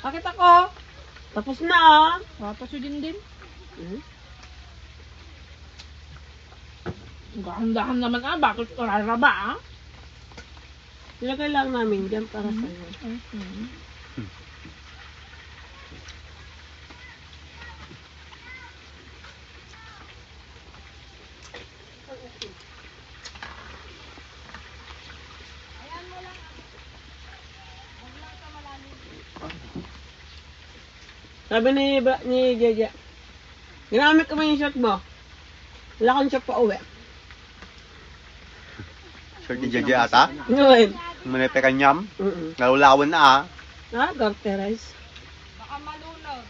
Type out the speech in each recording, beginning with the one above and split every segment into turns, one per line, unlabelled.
Bakit ako? Tapos na ah.
Tapos yun din.
Hmm?
Dahan-dahan naman bakit kararaba
Ilagay lang namin dyan para sa'yo. Sabi ni Jeje, ginamit ko ba yung shirt mo? Wala kang shirt pa uwi.
Shirt ni Jeje ata.
Ngayon.
Manepe kanyam.
Mm-mm.
Lawlawan na ah.
Ah, garterized.
Baka malunog.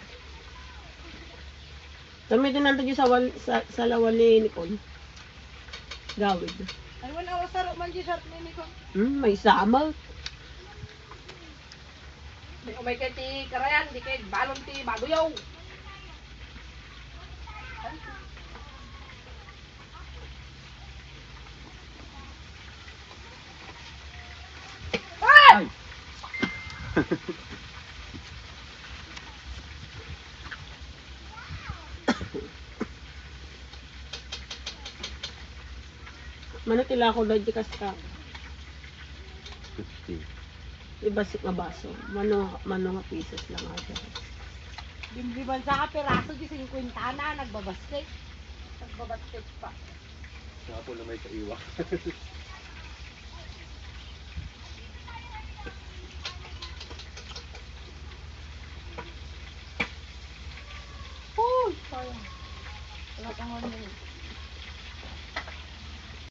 Gamitin natin yung sa lawali ni Con. Gawid.
Ay, wala ko saro man di shirt ni ko.
May sama.
Di umay kay ti karayan, di kay balon ti baguyaw. Ay!
Mana tila ko dahil ka sa
50.
iba si baso. Mano nga pieces lang ata.
Dimdiman sa kapiraso di 50 na nagbabastik. Nagbabastik pa.
Nga po na may kaiwa.
Uy, sayang. Wala kang ano.